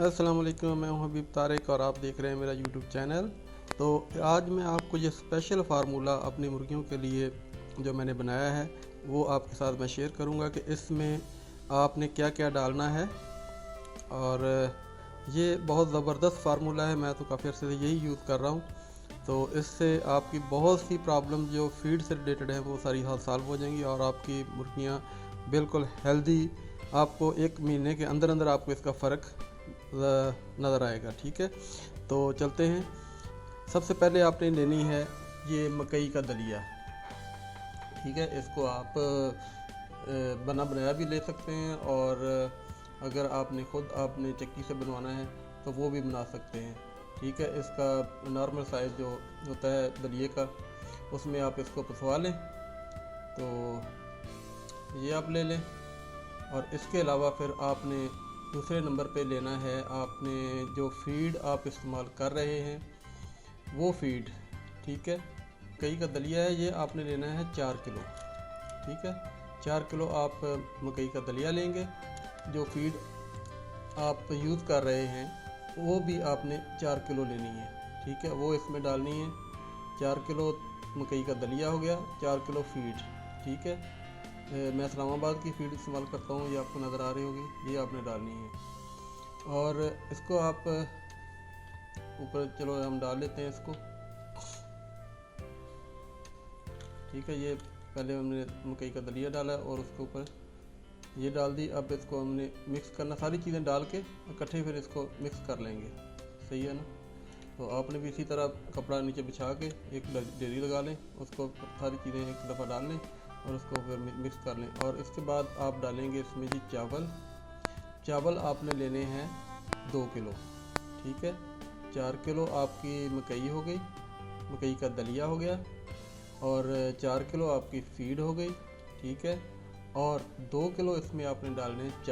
अस्सलाम वालेकुम, मैं हूं हबीब तारिक और आप देख रहे हैं मेरा यूट्यूब चैनल। तो आज मैं आपको ये स्पेशल फार्मूला अपनी मुर्गियों के लिए जो मैंने बनाया है वो आपके साथ मैं शेयर करूंगा कि इसमें आपने क्या क्या डालना है। और ये बहुत ज़बरदस्त फार्मूला है, मैं तो काफ़ी अर्से से यही यूज़ कर रहा हूँ। तो इससे आपकी बहुत सी प्रॉब्लम जो फीड से रिलेटेड है वो सारी सॉल्व हो जाएंगी और आपकी मुर्गियाँ बिल्कुल हेल्दी, आपको 1 महीने के अंदर अंदर आपको इसका फ़र्क नज़र आएगा। ठीक है, तो चलते हैं। सबसे पहले आपने लेनी है ये मकई का दलिया। ठीक है, इसको आप बना बनाया भी ले सकते हैं और अगर आपने चक्की से बनवाना है तो वो भी बना सकते हैं। ठीक है, इसका नॉर्मल साइज़ जो होता है दलिए का, उसमें आप इसको पिसवा लें तो ये आप ले लें। और इसके अलावा फिर आपने दूसरे नंबर पे लेना है, आपने जो फीड आप इस्तेमाल कर रहे हैं वो फीड। ठीक है, मकई का दलिया है, ये आपने लेना है 4 किलो। ठीक है, 4 किलो आप मकई का दलिया लेंगे। जो फीड आप यूज़ कर रहे हैं वो भी आपने 4 किलो लेनी है। ठीक है, वो इसमें डालनी है। 4 किलो मकई का दलिया हो गया, 4 किलो फीड। ठीक है, मैं इस्लामाबाद की फीड इस्तेमाल करता हूँ, ये आपको नज़र आ रही होगी, ये आपने डालनी है। और इसको आप ऊपर, चलो हम डाल लेते हैं इसको। ठीक है, ये पहले हमने मकई का दलिया डाला और उसके ऊपर ये डाल दी। अब इसको हमने मिक्स करना, सारी चीज़ें डाल के इकट्ठे फिर इसको मिक्स कर लेंगे। सही है ना? तो आपने भी इसी तरह कपड़ा नीचे बिछा के एक डेरी लगा लें, उसको सारी चीज़ें एक दफ़ा डाल लें और उसको फिर मिक्स कर लें। और इसके बाद आप डालेंगे इसमें जी चावल आपने लेने हैं 2 किलो। ठीक है, 4 किलो आपकी मकई हो गई, मकई का दलिया हो गया, और 4 किलो आपकी फीड हो गई। ठीक है, और 2 किलो इसमें आपने डालने हैं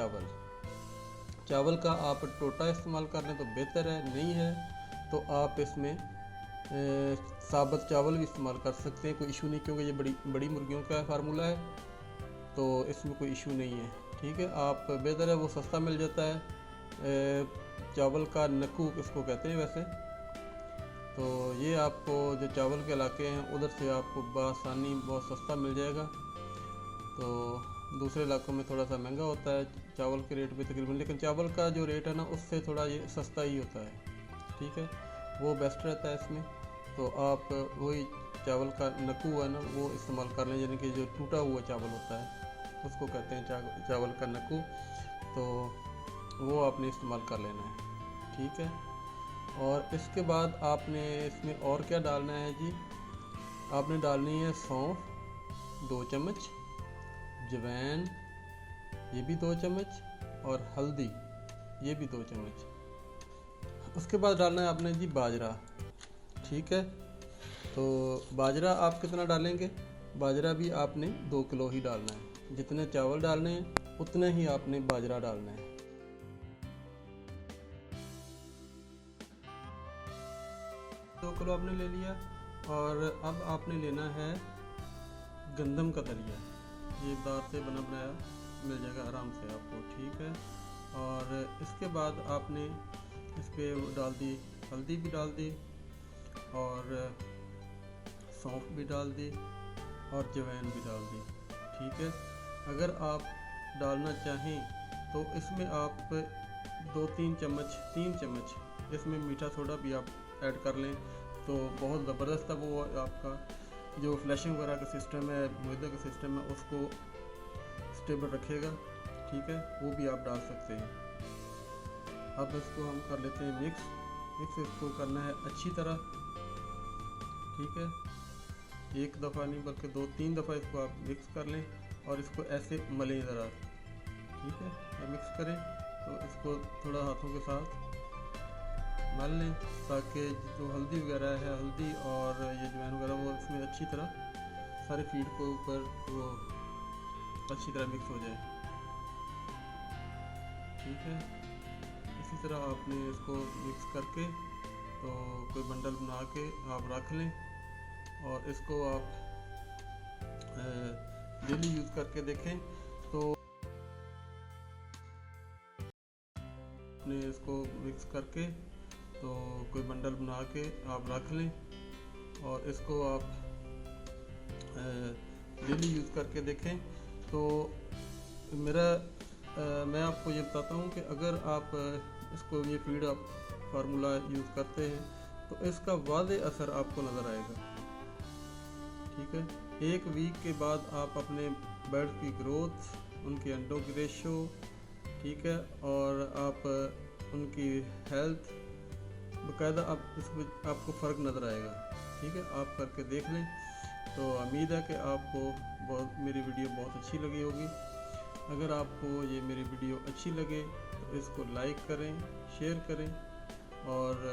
चावल का आप टोटा इस्तेमाल कर लें तो बेहतर है, नहीं है तो आप इसमें साबुत चावल भी इस्तेमाल कर सकते हैं, कोई इशू नहीं, क्योंकि ये बड़ी मुर्गियों का फार्मूला है तो इसमें कोई इशू नहीं है। ठीक है, आप बेहतर है, वो सस्ता मिल जाता है, चावल का नक्कू इसको कहते हैं वैसे। तो ये आपको जो चावल के इलाके हैं उधर से आपको बआसानी बहुत सस्ता मिल जाएगा। तो दूसरे इलाकों में थोड़ा सा महंगा होता है चावल के रेट भी तकरीबन, लेकिन चावल का जो रेट है ना उससे थोड़ा ये सस्ता ही होता है। ठीक है, वो बेस्ट रहता है इसमें। तो आप वही चावल का नक्कू है ना वो इस्तेमाल कर लें, यानी कि जो टूटा हुआ चावल होता है उसको कहते हैं चावल का नक्कू। तो वो आपने इस्तेमाल कर लेना है। ठीक है, और इसके बाद आपने इसमें और क्या डालना है जी, आपने डालनी है सौंफ 2 चम्मच, जवैन ये भी 2 चम्मच, और हल्दी ये भी 2 चम्मच। उसके बाद डालना है आपने जी बाजरा। ठीक है, तो बाजरा आप कितना डालेंगे, बाजरा भी आपने 2 किलो ही डालना है, जितने चावल डालने हैं उतने ही आपने बाजरा डालना है। 2 किलो आपने ले लिया। और अब आपने लेना है गंदम का दलिया, ये दाल से बना बनाया मिल जाएगा आराम से आपको। ठीक है, और इसके बाद आपने इस पर डाल दी, हल्दी भी डाल दी और सौंफ भी डाल दी और जवैन भी डाल दी। ठीक है, अगर आप डालना चाहें तो इसमें आप 3 चम्मच इसमें मीठा सोडा भी आप ऐड कर लें तो बहुत ज़बरदस्त है वो आपका जो फ्लैशिंग वगैरह का सिस्टम है, मैदे का सिस्टम है, उसको स्टेबल रखेगा। ठीक है, वो भी आप डाल सकते हैं। अब इसको हम कर लेते हैं मिक्स इसको करना है अच्छी तरह। ठीक है, एक दफ़ा नहीं बल्कि 2-3 दफ़ा इसको आप मिक्स कर लें और इसको ऐसे मलें ज़रा। ठीक है, जब मिक्स करें तो इसको थोड़ा हाथों के साथ मल लें ताकि जो हल्दी वगैरह है, हल्दी और ये जवैन वगैरह वो इसमें अच्छी तरह सारे फीड के ऊपर वो अच्छी तरह मिक्स हो जाए। ठीक है, इसी तरह आपने इसको मिक्स करके तो कोई बंडल बना के आप रख लें और इसको आप डेली यूज़ करके देखें तो आपने इसको मिक्स करके तो कोई बंडल बना के आप रख लें और इसको आप डेली यूज़ करके देखें। तो मैं आपको ये बताता हूँ कि अगर आप इसको ये फीड आप फार्मूला यूज़ करते हैं तो इसका वाज़ेह असर आपको नज़र आएगा। ठीक है, 1 वीक के बाद आप अपने बर्ड की ग्रोथ, उनके अंडों की रेशो, ठीक है, और आप उनकी हेल्थ बाकायदा आपको फ़र्क नज़र आएगा। ठीक है, आप करके देख लें। तो उम्मीद है कि आपको मेरी वीडियो बहुत अच्छी लगी होगी। अगर आपको ये मेरी वीडियो अच्छी लगे तो इसको लाइक करें, शेयर करें और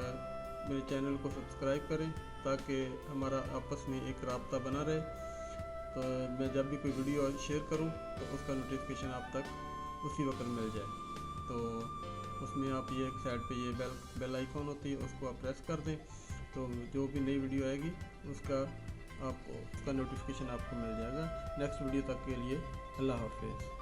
मेरे चैनल को सब्सक्राइब करें ताकि हमारा आपस में एक राब्ता बना रहे। तो मैं जब भी कोई वीडियो शेयर करूं तो उसका नोटिफिकेशन आप तक उसी वक्त मिल जाए। तो उसमें आप ये एक साइड पे ये बेल आइकॉन होती है, उसको आप प्रेस कर दें तो जो भी नई वीडियो आएगी उसका नोटिफिकेशन आपको मिल जाएगा। नेक्स्ट वीडियो तक के लिए अल्लाह हाफिज़।